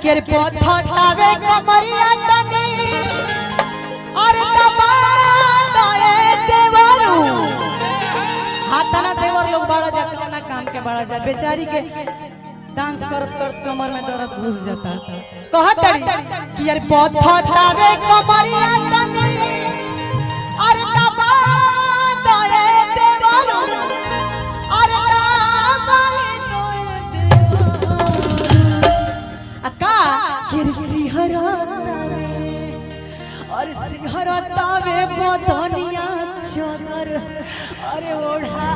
कि अरे पथतावे कमरिया तनी अरे दबा दए देवरू हाथना देवर लोग बड़ा जा ना काम के बड़ा जा बेचारी के डांस करत करत कमर में दर्द घुस जाता कहतड़ी कि यार पथतावे कमरिया तनी अरे दबा दए देवरू अरे दबा दए अका किरसी हरातावे और सिहरतावे बदनिया चदर अरे ओढ़ा